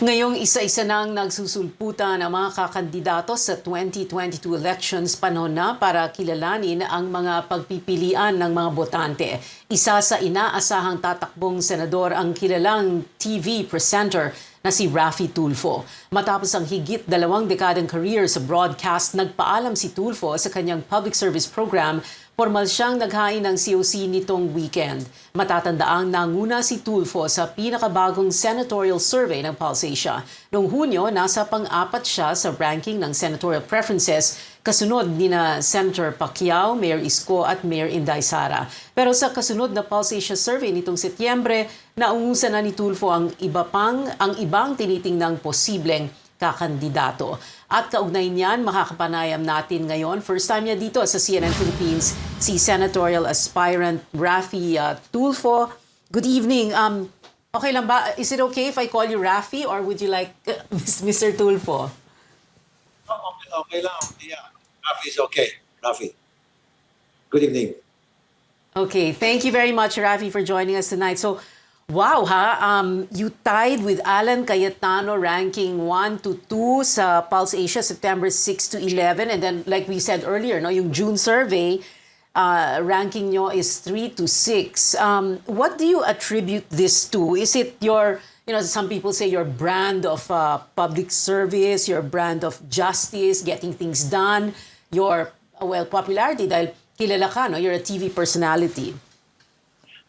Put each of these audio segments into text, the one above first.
Ngayong isa-isa nang nagsusulputan ang mga kakandidato sa 2022 elections, panahon na para kilalanin ang mga pagpipilian ng mga botante. Isa sa inaasahang tatakbong senador ang kilalang TV presenter na si Raffy Tulfo. Matapos ang higit 2 dekadang career sa broadcast, nagpaalam si Tulfo sa kanyang public service program. Formal siyang naghain ng COC nitong weekend. Matatandaang nanguna si Tulfo sa pinakabagong senatorial survey ng Pulse Asia. Noong Hunyo, nasa pang-apat siya sa ranking ng senatorial preferences, kasunod ni na Senator Pacquiao, Mayor Isko at Mayor Inday Sara. Pero sa kasunod na Pulse Asia survey nitong Setyembre, naungusan na ni Tulfo ang ibang tinitingnang posibleng kakandidato. At kaugnay niyan, makakapanayam natin ngayon. First time niya dito sa CNN Philippines, si senatorial aspirant Raffy Tulfo. Good evening. Okay lang ba? Is it okay if I call you Raffy or would you like Mr. Tulfo? Oh, okay lang. Yeah. Raffy is okay. Raffy. Good evening. Okay, thank you very much, Raffy, for joining us tonight. So, wow ha, you tied with Alan Cayetano ranking 1 to 2 sa Pulse Asia September 6 to 11, and then like we said earlier, no, yung June survey ranking nyo is 3 to 6. What do you attribute this to? Is it your, some people say your brand of public service, your brand of justice, getting things done, your popularity dahil kilala ka, no? You're a TV personality.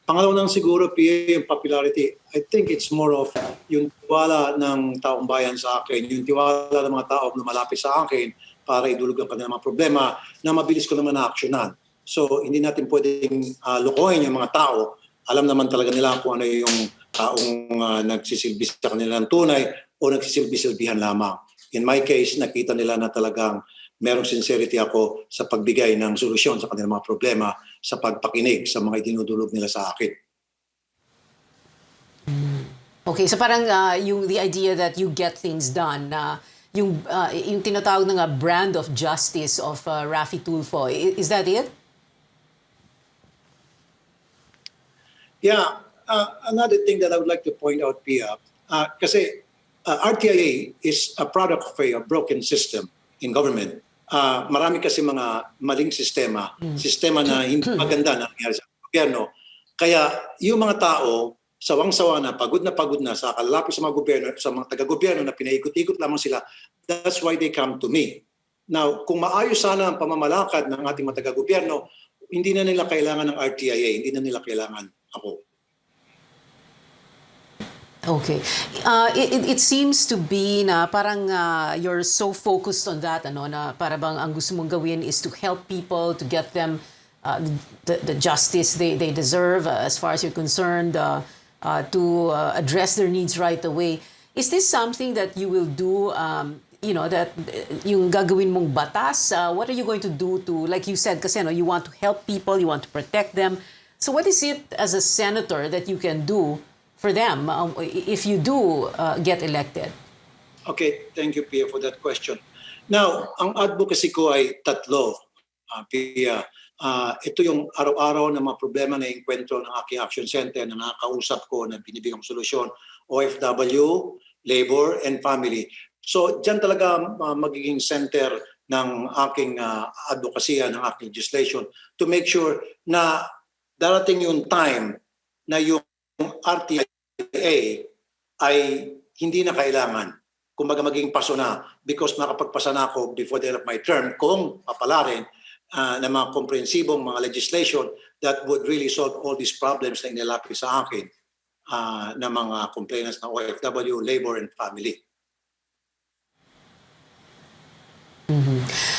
Pangalawa nang siguro, PA, yung popularity, I think it's more of yung tiwala ng taong bayan sa akin, yung tiwala ng mga tao na malapit sa akin para idulog ang kanilang mga problema na mabilis ko naman na-actionan. So, hindi natin pwedeng lukohin yung mga tao. Alam naman talaga nila kung ano yung taong nagsisilbi sa kanila ng tunay o nagsisilbi-silbihan lamang. In my case, nakita nila na talagang merong sincerity ako sa pagbigay ng solusyon sa kanilang mga problema, sa pagpakinig sa mga idinudulog nila sa akin. Okay, so parang the idea that you get things done, yung tinatawag na brand of justice of Raffy Tulfo, is that it? Yeah, another thing that I would like to point out, Pia, kasi RTIA is a product of a broken system in government. Marami kasi mga maling sistema na hindi maganda na nangyari sa gobyerno. Kaya yung mga tao, sawang-sawa na pagod na sa kalalapit sa mga gobyerno, sa mga taga-gobyerno na pinaikot-ikot lamang sila, that's why they come to me. Now, kung maayos sana ang pamamalakad ng ating mga taga-gobyerno, hindi na nila kailangan ng RTIA, hindi na nila kailangan ako. Okay. It seems to be na parang you're so focused on that, na para bang ang gusto mong gawin is to help people, to get them the justice they deserve as far as you're concerned, to address their needs right away. Is this something that you will do, that yung gagawin mong batas? What are you going to do to, like you said, kasi you want to help people, you want to protect them. So what is it as a senator that you can do for them if you do get elected? Okay, thank you, Pia, for that question. Now, ang advocacy ko ay tatlo, Pia. Ito yung araw-araw na mga problema na inkwentro ng aking action center na nakakausap ko na binibigyan solusyon, OFW, labor, and family. So, dyan talaga magiging center ng aking advocacy, ng aking legislation to make sure na darating yung time na yung RTIA ay hindi na kailangan. Kumbaga maging paso na because makapagpasa na ako before the end of my term kung papalarin ng mga komprehensibong mga legislation that would really solve all these problems na inilapit sa akin ng mga complainants ng OFW, labor, and family.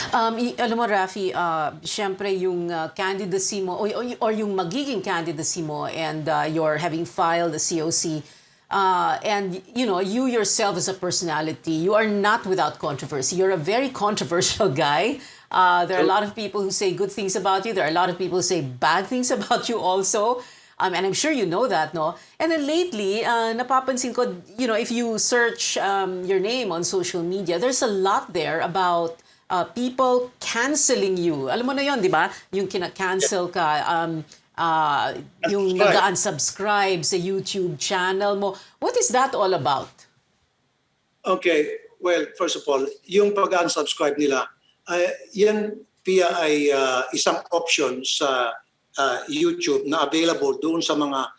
Alam mo, Raffy, syempre yung candidacy mo or yung magiging candidacy mo and you're having filed the COC and you yourself as a personality, you are not without controversy. You're a very controversial guy. There are a lot of people who say good things about you. There are a lot of people who say bad things about you also. And I'm sure you know that, no? And then lately, napapansin ko, if you search your name on social media, there's a lot there about people canceling you. Alam mo na yon, di ba? Yung kina-cancel ka, yung nag-unsubscribe sa YouTube channel mo. What is that all about? Okay, well, first of all, yung pag-unsubscribe nila, yan Pia ay isang option sa YouTube na available doon sa mga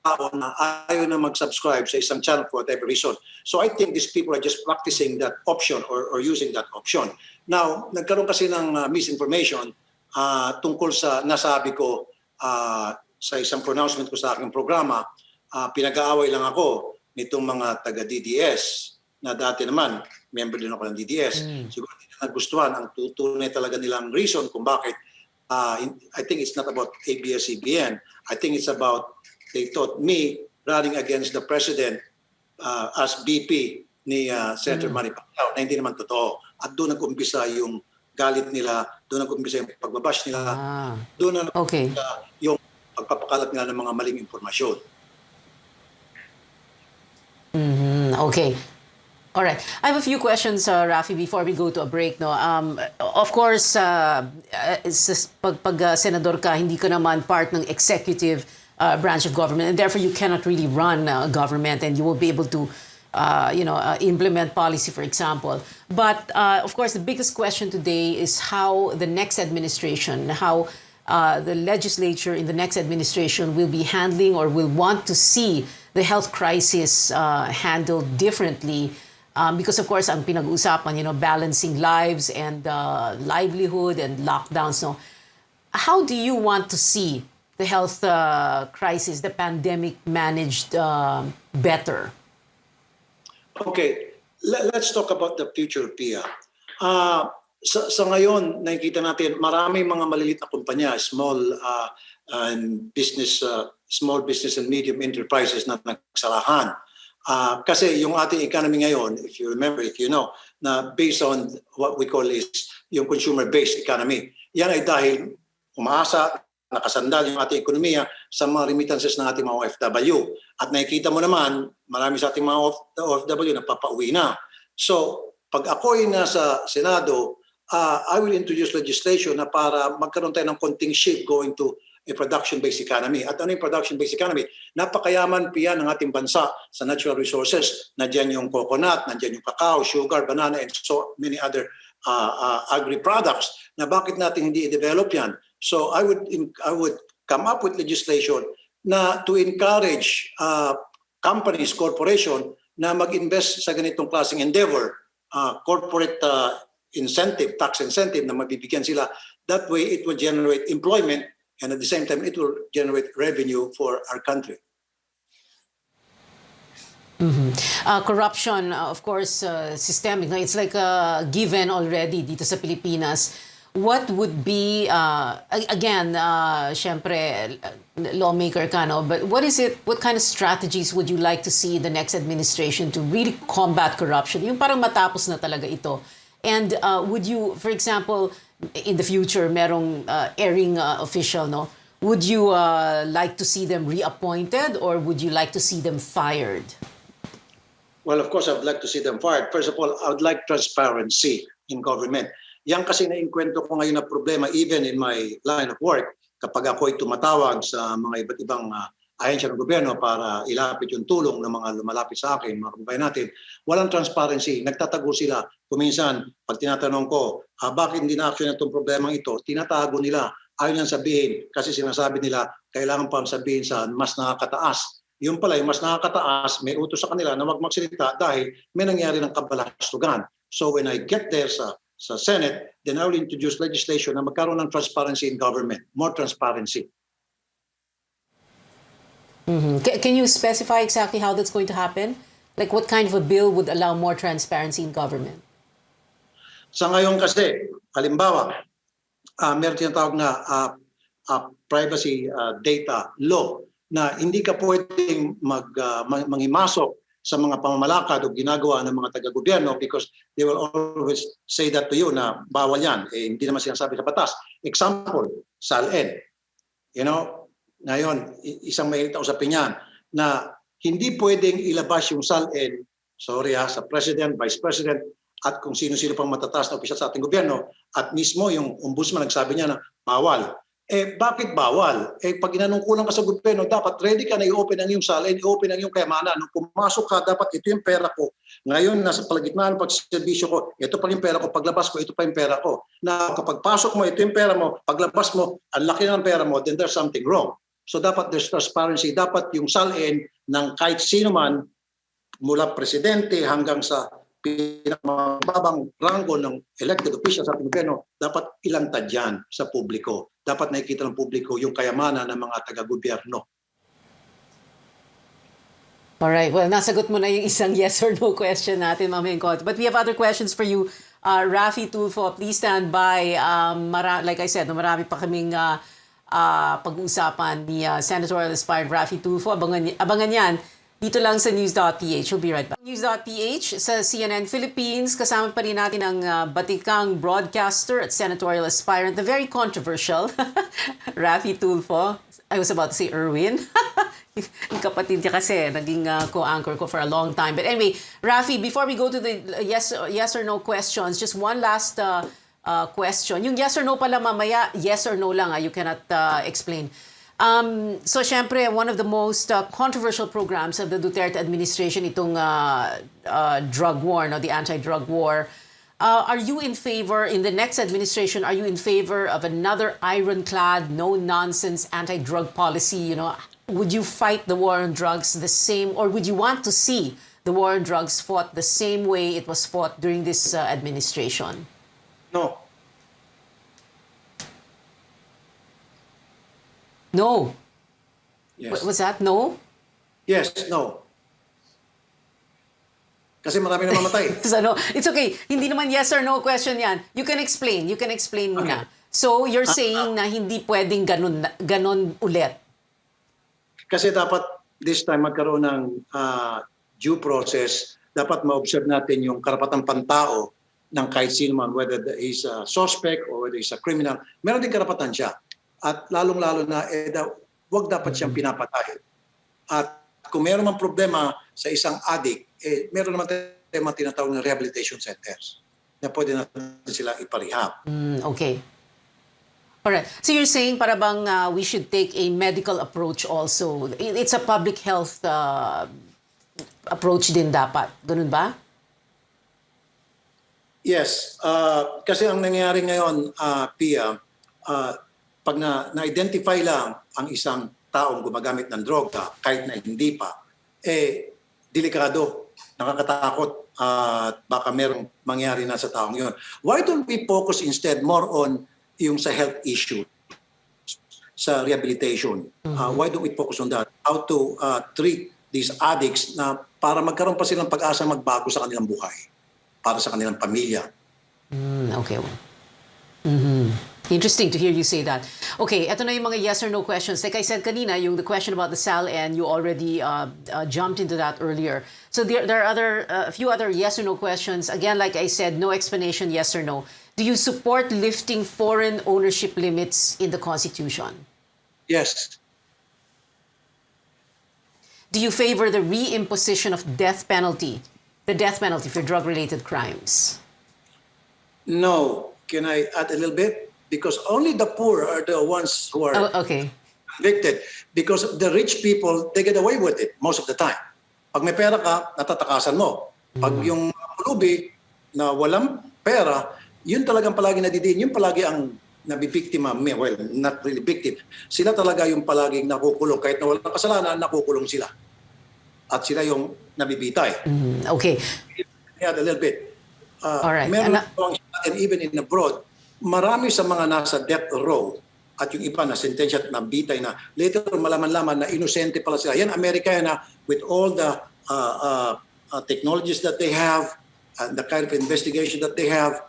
tao na ayaw na mag-subscribe sa isang channel for whatever reason. So I think these people are just practicing that option or using that option. Now, nagkaroon kasi ng misinformation tungkol sa nasabi ko sa isang pronouncement ko sa aking programa. Pinag-aaway lang ako nitong mga taga-DDS na dati naman, member din ako ng DDS. Siguro hindi na nagustuhan ang tutunay talaga nilang reason kung bakit. I think it's not about ABS-CBN. I think it's about they thought me running against the president as VP ni Senator Manny Pacquiao na hindi naman totoo. At doon nag-umpisa yung galit nila, doon nag-umpisa yung pagbabash nila, doon na nag-umpisa yung pagpapakalat nila ng mga maling impormasyon. Okay. All right. I have a few questions, Raffy, before we go to a break. No, of course, pag senador ka, hindi ka naman part ng executive branch of government, and therefore you cannot really run government, and you will be able to, implement policy, for example. But of course, the biggest question today is how the next administration, how the legislature in the next administration will be handling or will want to see the health crisis handled differently. Because of course, ang pinag-uusapan, balancing lives and livelihood and lockdowns. No, how do you want to see the health crisis, the pandemic managed better? Okay, let's talk about the future, Pia. Sa ngayon, nakikita natin maraming mga maliliit na kumpanya, small business and medium enterprises na nagsarahan. Kasi yung ating economy ngayon, if you remember, if you know, na based on what we call is yung consumer-based economy. Yan ay dahil umaasa, nakasandal yung ating ekonomiya sa mga remittances ng ating mga OFW. At nakikita mo naman, marami sa ating mga OFW na papauwi na. So, pag ako'y nasa Senado, I will introduce legislation na para magkaroon tayo ng konting shift going to a production-based economy. At ano yung production-based economy? Napakayaman piya ng ating bansa sa natural resources. Nandiyan yung coconut, nandiyan yung cacao, sugar, banana, and so many other agri-products na bakit natin hindi i-develop yan. So I would come up with legislation na to encourage companies, corporation na mag-invest sa ganitong klaseng endeavor, corporate incentive, tax incentive na mabibigyan sila. That way it will generate employment and at the same time, it will generate revenue for our country. Corruption, of course, systemic. No? It's like a given already dito sa Pilipinas. What would be, again, syempre, lawmaker ka, no? But what kind of strategies would you like to see in the next administration to really combat corruption? Yung parang matapos na talaga ito. And would you, for example, in the future, merong erring official, no? Would you like to see them reappointed or would you like to see them fired? Well, of course, I would like to see them fired. First of all, I would like transparency in government. Yan kasi naiinkwento ko ngayon na problema even in my line of work kapag ako'y tumatawag sa mga iba't ibang ahensya ng gobyerno para ilapit yung tulong ng mga lumalapit sa akin, mga kababayan natin, walang transparency. Nagtatago sila. Kuminsan, pag tinatanong ko, bakit hindi na-action itong problemang ito, tinatago nila. Ayaw niyang sabihin kasi sinasabi nila, kailangan pa sabihin sa mas nakakataas. Yung pala, yung mas nakakataas, may utos sa kanila na wag magsalita dahil may nangyari ng kabalastugan. So when I get there sa Senate, then I will introduce legislation na magkaroon ng transparency in government, more transparency. Can you specify exactly how that's going to happen? Like what kind of a bill would allow more transparency in government? Sa ngayon kasi, halimbawa, meron tinatawag na privacy data law na hindi ka pwedeng mangimasok sa mga pamamalakad o ginagawa ng mga taga-gobyerno because they will always say that to you na bawal yan. Hindi naman sinasabi sa batas. Example, SALN. You know, ngayon, isang mainit na usapin yan na hindi pwedeng ilabas yung SALN, sa President, Vice President, at kung sino-sino pang matataas na opisyal sa ating gobyerno, at mismo yung ombudsman nagsabi niya na bawal. bakit bawal? Pag inanungkulan ka sa gobyerno, dapat ready ka na i-open ang iyong sala, i-open ang iyong kayamanan. Nung pumasok ka, dapat ito yung pera ko. Ngayon, nasa palagitnaan pagserbisyo ko, ito pa yung pera ko. Paglabas ko, ito pa yung pera ko. Na kapag pasok mo, ito yung pera mo. Paglabas mo, ang laki ng pera mo, then there's something wrong. So dapat there's transparency. Dapat yung salin ng kahit sino man, mula presidente hanggang sa pinakamababang ranggo ng elected officials sa gobyerno, dapat ilantad yan sa publiko. Dapat nakikita ng publiko yung kayamanan ng mga taga-gobyerno. Alright, well, nasagot mo na yung isang yes or no question natin, Ma'am Hengkot. But we have other questions for you. Raffy, Tulfo, please stand by. Like I said, marami pa kaming pag-uusapan ni Senatorial Aspirant Raffy Tulfo. Abangan yan dito lang sa News.PH. We'll be right back. News.PH sa CNN Philippines. Kasama pa rin natin ang batikang broadcaster at senatorial aspirant, the very controversial Raffy Tulfo. I was about to say Erwin. Yung kapatid niya kasi, naging co-anchor ko for a long time. But anyway, Raffy, before we go to the yes or no questions, just one last question. Yung yes or no pala mamaya, yes or no lang. You cannot explain. So, syempre, one of the most controversial programs of the Duterte administration, itong drug war, no, the anti-drug war. Are you in favor, in the next administration, are you in favor of another ironclad, no-nonsense anti-drug policy? You know, would you fight the war on drugs the same, or would you want to see the war on drugs fought the same way it was fought during this administration? No. No. Yes. Was that no? Yes, no. Kasi marami na mamatay. So, no, it's okay. Hindi naman yes or no question yan. You can explain. You can explain muna. Okay. So, you're saying na hindi pwedeng ganon ulit. Kasi dapat this time magkaroon ng due process. Dapat ma-observe natin yung karapatang pantao ng kahit sino man, whether he's a suspect or whether he's a criminal. Meron din karapatan siya. At lalong-lalo na, wag dapat siyang pinapatay. At kung meron man problema sa isang addict, meron naman tayong tinatawag na rehabilitation centers na pwede natin sila iparehab. Okay. Alright. So you're saying para bang we should take a medical approach also. It's a public health approach din dapat. Ganun ba? Yes. Kasi ang nangyayari ngayon, Pia, pag na-identify lang ang isang taong gumagamit ng droga, kahit na hindi pa, delikado, nakakatakot, at baka merong mangyari na sa taong yun. Why don't we focus instead more on yung sa health issue, sa rehabilitation? Why don't we focus on that? How to treat these addicts na para magkaroon pa silang pag-asa magbago sa kanilang buhay, para sa kanilang pamilya. Okay. Interesting to hear you say that. Okay, eto na yung mga yes or no questions. Like I said kanina, the question about the SALN, you already jumped into that earlier. So there are a few other yes or no questions. Again, like I said, no explanation, yes or no. Do you support lifting foreign ownership limits in the Constitution? Yes. Do you favor the reimposition of death penalty for drug-related crimes? No. Can I add a little bit? Because only the poor are the ones who are convicted. Because the rich people, they get away with it most of the time. Pag may pera ka, natatakasan mo. Pag yung pulubi na walang pera, yun talagang palagi nadidiin. Yun palagi ang nabibiktima. Well, not really victim. Sila talaga yung palaging nakukulong. Kahit na walang kasalanan, nakukulong sila. At sila yung nabibitay. Okay. Add a little bit. Alright. Meron and even in abroad, marami sa mga nasa death row at yung iba na sentensya at nabitay na later malaman-laman na inosente pala sila. Yan, Amerika yan na with all the technologies that they have and the kind of investigation that they have,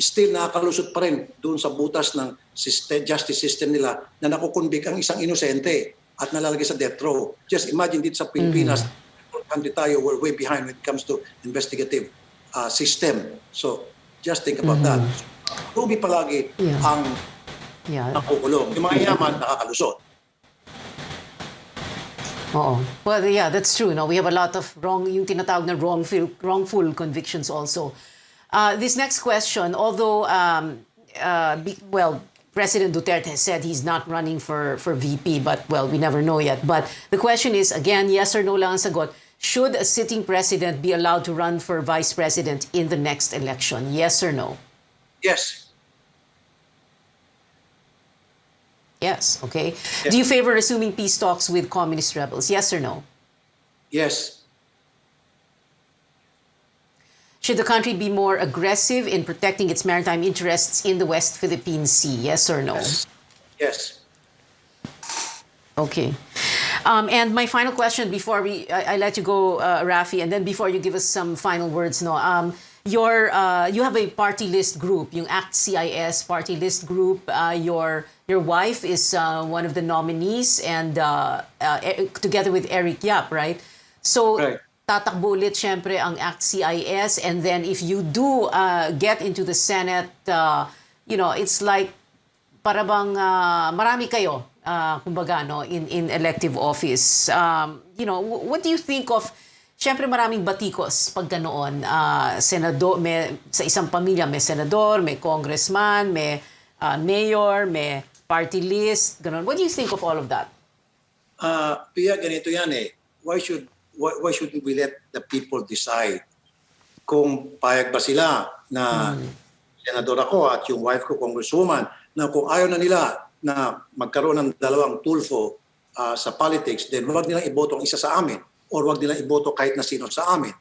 still nakakalusot pa rin doon sa butas ng justice system nila na nakukonvict ang isang inosente at nalalagay sa death row. Just imagine dito sa Pilipinas, country tayo, we're way behind when it comes to investigative system. So, just think about that. Ruby palagi ang nakukulong. Yung mga yaman, nakakalusot. Well, yeah, that's true. No, we have a lot of yung tinatawag na wrongful convictions also. This next question, although, President Duterte has said he's not running for VP, but well, we never know yet. But the question is, again, yes or no lang ang sagot. Should a sitting president be allowed to run for vice president in the next election? Yes or no? Yes. Yes, okay. Yes. Do you favor resuming peace talks with communist rebels? Yes or no? Yes. Should the country be more aggressive in protecting its maritime interests in the West Philippine Sea? Yes or no? Yes. Yes. Okay. And my final question before I let you go, Raffy, and then before you give us some final words, no. You have a party list group, yung ACT CIS party list group. Your wife is one of the nominees, and together with Eric Yap, right? So. Right. Tatakbo ulit syempre ang ACT CIS, and then if you do get into the Senate, it's like para bang marami kayo, kumbaga, no, in elective office. What do you think of, syempre maraming batikos pag ganoon, senador, sa isang pamilya may senador, may congressman, may mayor, may party list, ganoon. What do you think of all of that? Pia, ganito yan eh. Why should we let the people decide kung payag ba sila na senador ako at yung wife ko congresswoman, na kung ayaw na nila na magkaroon ng dalawang Tulfo sa politics, then wag nilang iboto ang isa sa amin or wag nilang iboto kahit na sino sa amin.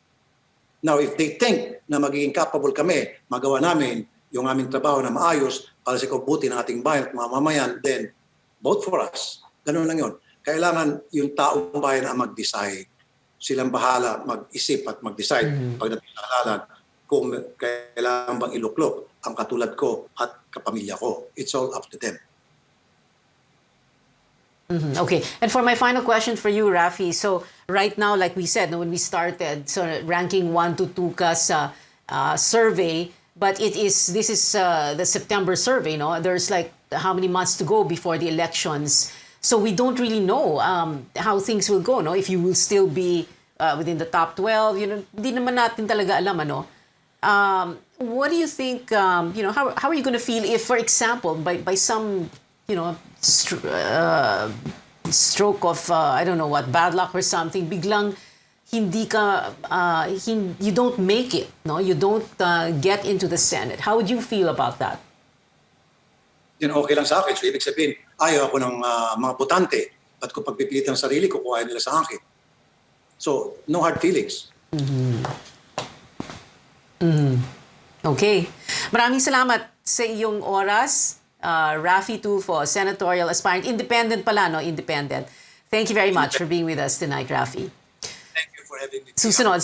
Now, if they think na magiging capable kami, magawa namin yung aming trabaho na maayos para sa kabuti ng ating bayan at mga mamayan, then vote for us. Ganun lang yun. Kailangan yung taong bayan na mag-decide. Silang bahala mag-isip at mag-decide pagdating sa halalan kung kailangan bang iluklok ang katulad ko at kapamilya ko. It's all up to them. Okay. And for my final question for you, Raffy, so right now, like we said, when we started, so ranking 1 to 2 ka sa survey, but this is the September survey, no? There's like how many months to go before the elections. So we don't really know how things will go, no? If you will still be within the top 12, hindi naman natin talaga alam, ano? What do you think, how are you going to feel if, for example, by some, stroke of, I don't know what, bad luck or something, biglang you don't make it, no? You don't get into the Senate. How would you feel about that? Yun okay lang sa akin. So ibig sabihin, ayaw ako ng mga botante at kung pagpipilitan ang sarili ko, kung ayaw nila sa akin. So, no hard feelings. Okay. Maraming salamat sa iyong oras. Raffy Tulfo, senatorial aspirant. Independent pala, no? Independent. Thank you very much for being with us tonight, Raffy. Thank you for having me. Susunod.